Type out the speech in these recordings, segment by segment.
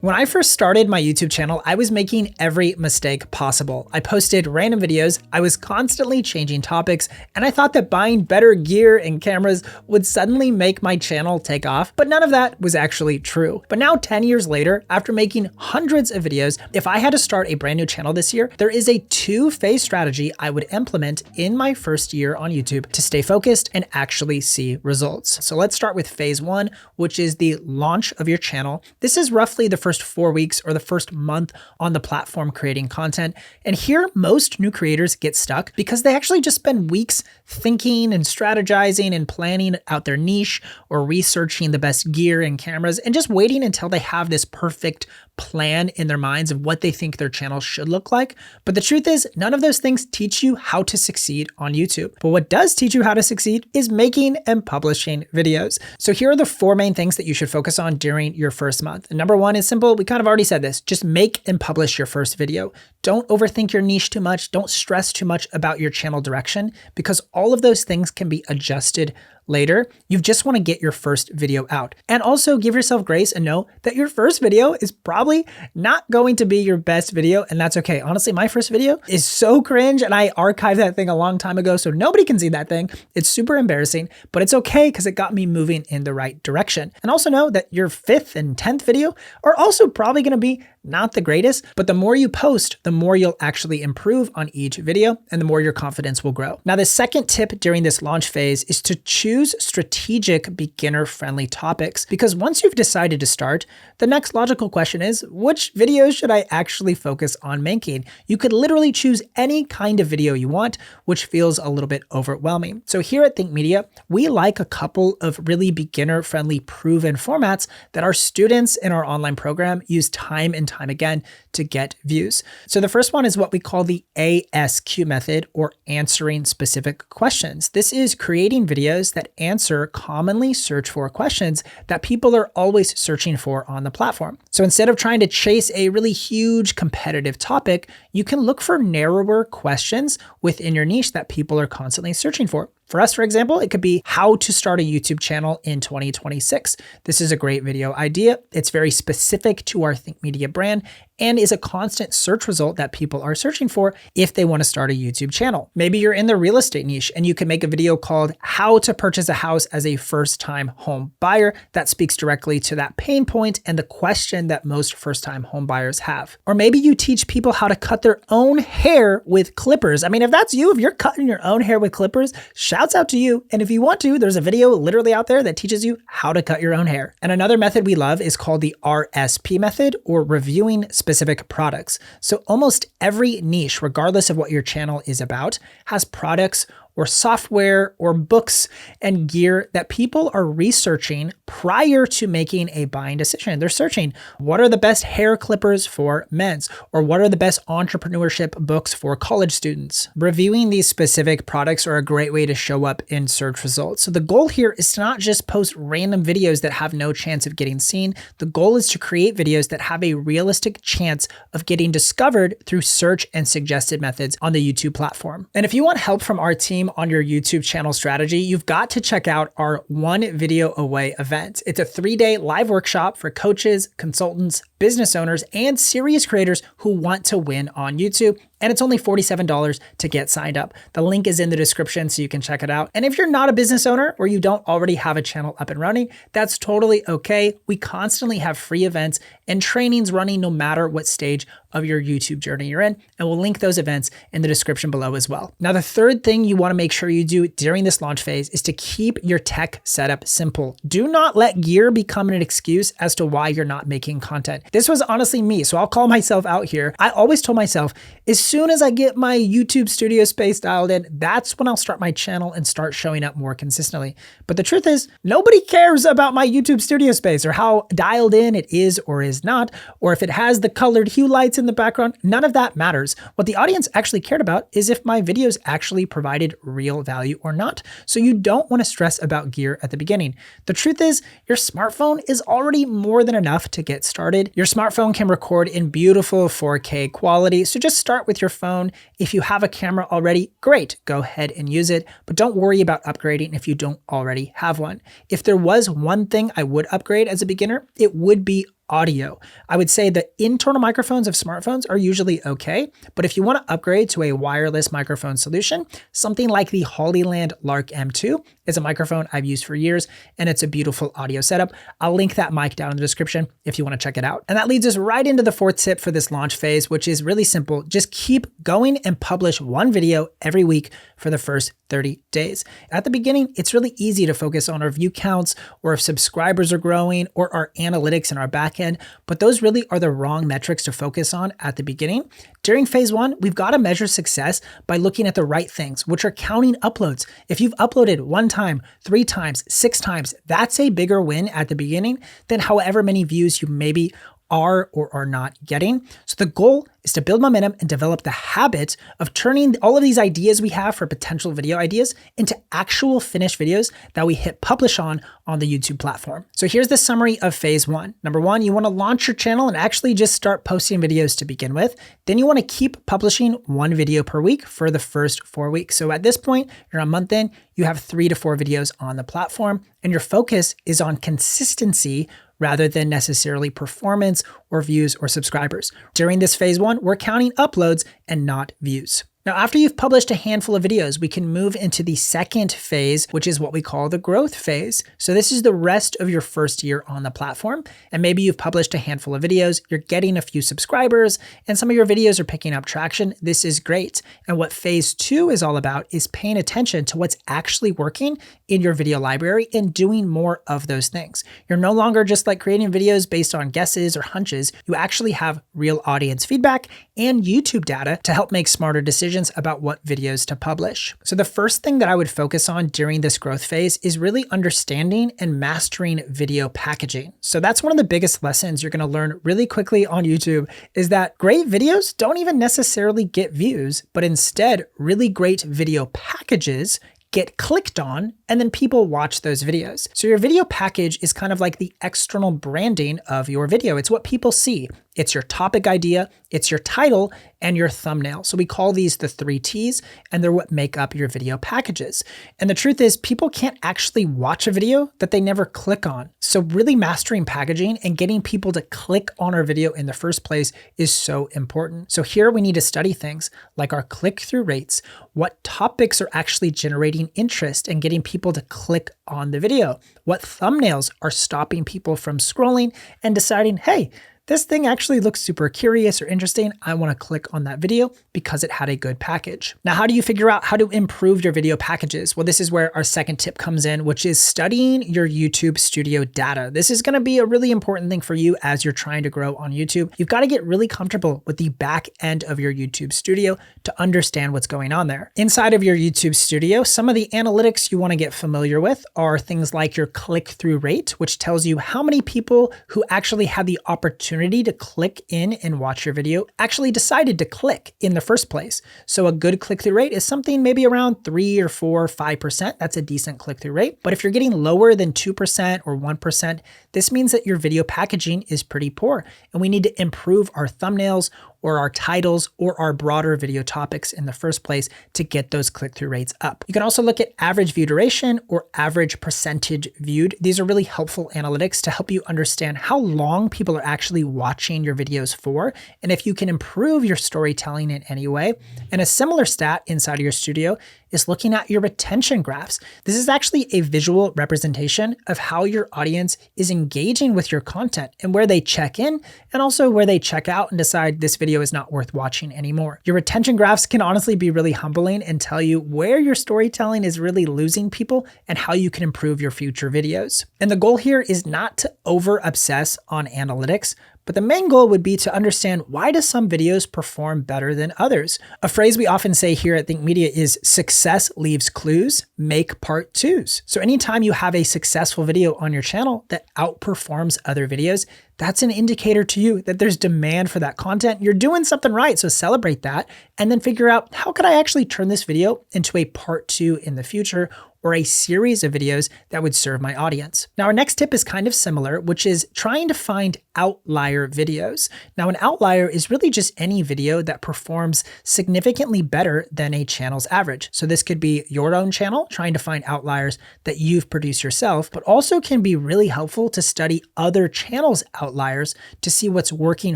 When I first started my YouTube channel, I was making every mistake possible. I posted random videos, I was constantly changing topics, and I thought that buying better gear and cameras would suddenly make my channel take off, but none of that was actually true. But now 10 years later, after making hundreds of videos, if I had to start a brand new channel this year, there is a two-phase strategy I would implement in my first year on YouTube to stay focused and actually see results. So let's start with phase one, which is the launch of your channel. This is roughly the first 4 weeks or the first month on the platform creating content. And here, most new creators get stuck because they actually just spend weeks thinking and strategizing and planning out their niche or researching the best gear and cameras and just waiting until they have this perfect plan in their minds of what they think their channel should look like. But the truth is, none of those things teach you how to succeed on YouTube. But what does teach you how to succeed is making and publishing videos. So here are the 4 main things that you should focus on during your first month. And number 1 is simple. We kind of already said this. Just make and publish your first video. Don't overthink your niche too much. Don't stress too much about your channel direction because all of those things can be adjusted later. You just want to get your first video out. And also give yourself grace and know that your first video is probably not going to be your best video, and that's okay. Honestly, my first video is so cringe and I archived that thing a long time ago so nobody can see that thing. It's super embarrassing, but it's okay because it got me moving in the right direction. And also know that your 5th and 10th video are also probably going to be not the greatest, but the more you post, the more you'll actually improve on each video and the more your confidence will grow. Now, the second tip during this launch phase is to choose strategic beginner-friendly topics, because once you've decided to start, the next logical question is, which videos should I actually focus on making? You could literally choose any kind of video you want, which feels a little bit overwhelming. So here at Think Media, we like a couple of really beginner-friendly proven formats that our students in our online program use time and time again to get views. So the first one is what we call the ASQ method, or answering specific questions. This is creating videos that answer commonly searched for questions that people are always searching for on the platform. So instead of trying to chase a really huge competitive topic, you can look for narrower questions within your niche that people are constantly searching for. For us, for example, it could be how to start a YouTube channel in 2026. This is a great video idea. It's very specific to our Think Media brand and is a constant search result that people are searching for if they want to start a YouTube channel. Maybe you're in the real estate niche and you can make a video called how to purchase a house as a first-time home buyer that speaks directly to that pain point and the question that most first-time home buyers have. Or maybe you teach people how to cut their own hair with clippers. I mean, if that's you, if you're cutting your own hair with clippers, shouts out to you. And if you want to, there's a video literally out there that teaches you how to cut your own hair. And another method we love is called the RSP method, or reviewing specific products. So almost every niche, regardless of what your channel is about, has products or software or books and gear that people are researching prior to making a buying decision. They're searching, what are the best hair clippers for men's? Or what are the best entrepreneurship books for college students? Reviewing these specific products are a great way to show up in search results. So the goal here is to not just post random videos that have no chance of getting seen. The goal is to create videos that have a realistic chance of getting discovered through search and suggested methods on the YouTube platform. And if you want help from our team on your YouTube channel strategy, you've got to check out our One Video Away event. It's a 3-day live workshop for coaches, consultants, business owners, and serious creators who want to win on YouTube. And it's only $47 to get signed up. The link is in the description so you can check it out. And if you're not a business owner or you don't already have a channel up and running, that's totally okay. We constantly have free events and trainings running no matter what stage of your YouTube journey you're in. And we'll link those events in the description below as well. Now, the third thing you want to make sure you do during this launch phase is to keep your tech setup simple. Do not let gear become an excuse as to why you're not making content. This was honestly me, so I'll call myself out here. I always told myself, as soon as I get my YouTube studio space dialed in, that's when I'll start my channel and start showing up more consistently. But the truth is, nobody cares about my YouTube studio space or how dialed in it is or is not, or if it has the colored hue lights in the background. None of that matters. What the audience actually cared about is if my videos actually provided real value or not. So you don't want to stress about gear at the beginning. The truth is, your smartphone is already more than enough to get started. Your smartphone can record in beautiful 4K quality, so just start with your phone. If you have a camera already, great, go ahead and use it, but don't worry about upgrading if you don't already have one. If there was one thing I would upgrade as a beginner, it would be audio. I would say the internal microphones of smartphones are usually okay, but if you want to upgrade to a wireless microphone solution, something like the Hollyland Lark M2 is a microphone I've used for years, and it's a beautiful audio setup. I'll link that mic down in the description if you want to check it out. And that leads us right into the fourth tip for this launch phase, which is really simple. Just keep going and publish one video every week for the first 30 days. At the beginning, it's really easy to focus on our view counts or if subscribers are growing or our analytics in our backend, but those really are the wrong metrics to focus on at the beginning. During phase one, we've got to measure success by looking at the right things, which are counting uploads. If you've uploaded 1 time, 3 times, 6 times, that's a bigger win at the beginning than however many views you maybe are or are not getting. So the goal is to build momentum and develop the habit of turning all of these ideas we have for potential video ideas into actual finished videos that we hit publish on the YouTube platform. So here's the summary of phase one. Number one, you want to launch your channel and actually just start posting videos to begin with. Then you want to keep publishing 1 video per week for the first 4 weeks. So at this point, you're a month in, you have 3 to 4 videos on the platform, and your focus is on consistency rather than necessarily performance or views or subscribers. During this phase one, we're counting uploads and not views. Now, after you've published a handful of videos, we can move into the second phase, which is what we call the growth phase. So this is the rest of your first year on the platform. And maybe you've published a handful of videos, you're getting a few subscribers, and some of your videos are picking up traction. This is great. And what phase two is all about is paying attention to what's actually working in your video library and doing more of those things. You're no longer just like creating videos based on guesses or hunches. You actually have real audience feedback and YouTube data to help make smarter decisions about what videos to publish. So the first thing that I would focus on during this growth phase is really understanding and mastering video packaging. So that's one of the biggest lessons you're going to learn really quickly on YouTube is that great videos don't even necessarily get views, but instead really great video packages get clicked on, and then people watch those videos. So your video package is kind of like the external branding of your video. It's what people see. It's your topic idea, it's your title, and your thumbnail. So we call these the 3 T's, and they're what make up your video packages. And the truth is, people can't actually watch a video that they never click on. So really mastering packaging and getting people to click on our video in the first place is so important. So here we need to study things like our click-through rates, what topics are actually generating interest and getting people to click on the video, what thumbnails are stopping people from scrolling and deciding, hey, this thing actually looks super curious or interesting. I want to click on that video because it had a good package. Now, how do you figure out how to improve your video packages? Well, this is where our second tip comes in, which is studying your YouTube Studio data. This is going to be a really important thing for you as you're trying to grow on YouTube. You've got to get really comfortable with the back end of your YouTube Studio to understand what's going on there. Inside of your YouTube Studio, some of the analytics you want to get familiar with are things like your click-through rate, which tells you how many people who actually had the opportunity to click in and watch your video actually decided to click in the first place. So a good click-through rate is something maybe around 3 or 4 or 5%. That's a decent click-through rate. But if you're getting lower than 2% or 1%, this means that your video packaging is pretty poor, and we need to improve our thumbnails or our titles or our broader video topics in the first place to get those click-through rates up. You can also look at average view duration or average percentage viewed. These are really helpful analytics to help you understand how long people are actually watching your videos for, and if you can improve your storytelling in any way. And a similar stat inside of your studio is looking at your retention graphs. This is actually a visual representation of how your audience is engaging with your content and where they check in and also where they check out and decide this video is not worth watching anymore. Your retention graphs can honestly be really humbling and tell you where your storytelling is really losing people and how you can improve your future videos. And the goal here is not to over obsess on analytics, but the main goal would be to understand, why do some videos perform better than others? A phrase we often say here at Think Media is success leaves clues, make part twos. So anytime you have a successful video on your channel that outperforms other videos, that's an indicator to you that there's demand for that content. You're doing something right, so celebrate that and then figure out, how could I actually turn this video into a part 2 in the future, or a series of videos that would serve my audience. Now, our next tip is kind of similar, which is trying to find outlier videos. Now, an outlier is really just any video that performs significantly better than a channel's average. So this could be your own channel, trying to find outliers that you've produced yourself, but also can be really helpful to study other channels' outliers outliers to see what's working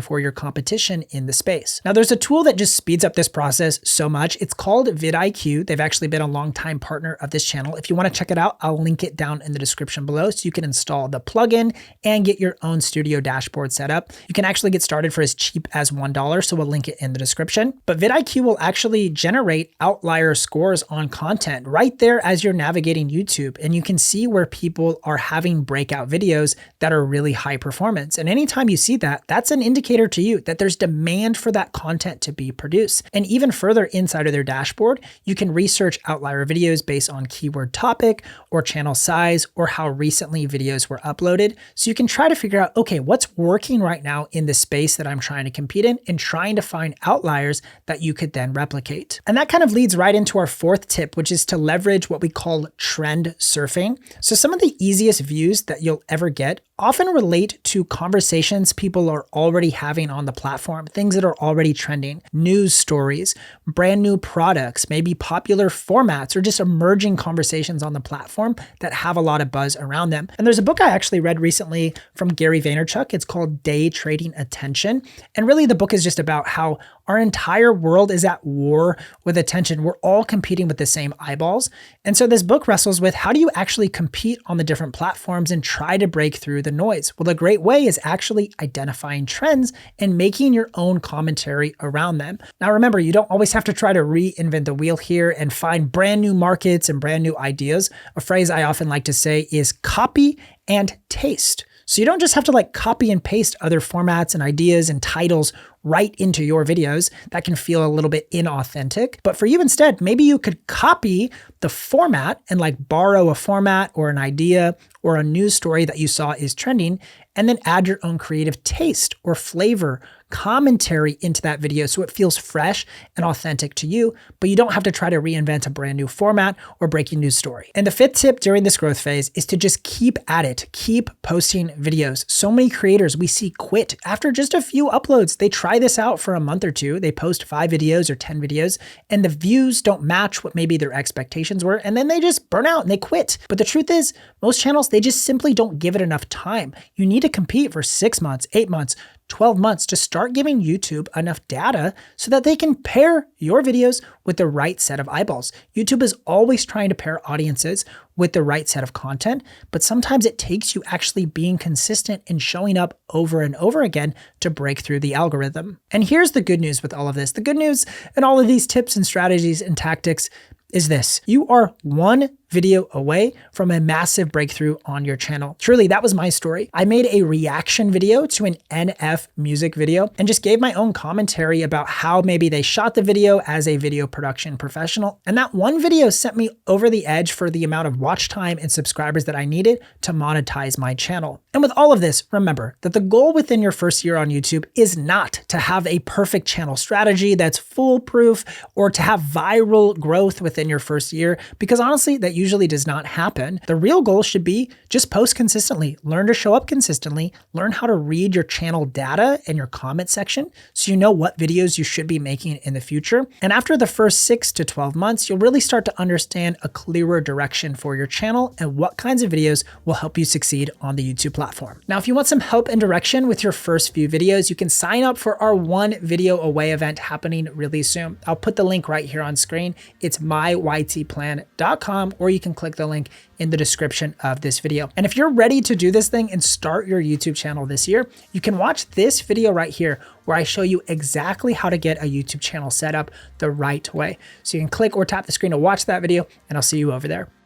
for your competition in the space. Now, there's a tool that just speeds up this process so much. It's called VidIQ. They've actually been a longtime partner of this channel. If you want to check it out, I'll link it down in the description below so you can install the plugin and get your own studio dashboard set up. You can actually get started for as cheap as $1, so we'll link it in the description. But VidIQ will actually generate outlier scores on content right there as you're navigating YouTube, and you can see where people are having breakout videos that are really high performance. And anytime you see that, that's an indicator to you that there's demand for that content to be produced. And even further inside of their dashboard, you can research outlier videos based on keyword topic or channel size or how recently videos were uploaded. So you can try to figure out, okay, what's working right now in the space that I'm trying to compete in, and trying to find outliers that you could then replicate. And that kind of leads right into our fourth tip, which is to leverage what we call trend surfing. So some of the easiest views that you'll ever get often relate to conversations people are already having on the platform, things that are already trending, news stories, brand new products, maybe popular formats, or just emerging conversations on the platform that have a lot of buzz around them. And there's a book I actually read recently from Gary Vaynerchuk. It's called Day Trading Attention. And really the book is just about how our entire world is at war with attention. We're all competing with the same eyeballs. And so this book wrestles with, how do you actually compete on the different platforms and try to break through the noise? Well, a great way is actually identifying trends and making your own commentary around them. Now, remember, you don't always have to try to reinvent the wheel here and find brand new markets and brand new ideas. A phrase I often like to say is copy and taste. So you don't just have to like copy and paste other formats and ideas and titles right into your videos. That can feel a little bit inauthentic. But for you instead, maybe you could copy the format and like borrow a format or an idea or a news story that you saw is trending, and then add your own creative taste or flavor, commentary into that video so it feels fresh and authentic to you, but you don't have to try to reinvent a brand new format or breaking news story. And the fifth tip during this growth phase is to just keep at it, keep posting videos. So many creators we see quit after just a few uploads. They try this out for a month or two, they post 5 videos or 10 videos, and the views don't match what maybe their expectations were, and then they just burn out and they quit. But the truth is, most channels, they just simply don't give it enough time. You need to compete for 6 months, 8 months, 12 months to start giving YouTube enough data so that they can pair your videos with the right set of eyeballs. YouTube is always trying to pair audiences with the right set of content, but sometimes it takes you actually being consistent and showing up over and over again to break through the algorithm. And here's the good news with all of this. The good news in all of these tips and strategies and tactics is this: you are one video away from a massive breakthrough on your channel. Truly, that was my story. I made a reaction video to an NF music video and just gave my own commentary about how maybe they shot the video as a video production professional. And that one video sent me over the edge for the amount of watch time and subscribers that I needed to monetize my channel. And with all of this, remember that the goal within your first year on YouTube is not to have a perfect channel strategy that's foolproof or to have viral growth within your first year, because honestly, that usually does not happen. The real goal should be just post consistently, learn to show up consistently, learn how to read your channel data and your comment section so you know what videos you should be making in the future. And after the first 6 to 12 months, you'll really start to understand a clearer direction for your channel and what kinds of videos will help you succeed on the YouTube platform. Now, if you want some help and direction with your first few videos, you can sign up for our One Video Away event happening really soon. I'll put the link right here on screen. It's myytplan.com, or you can click the link in the description of this video. And if you're ready to do this thing and start your YouTube channel this year, you can watch this video right here where I show you exactly how to get a YouTube channel set up the right way. So you can click or tap the screen to watch that video, and I'll see you over there.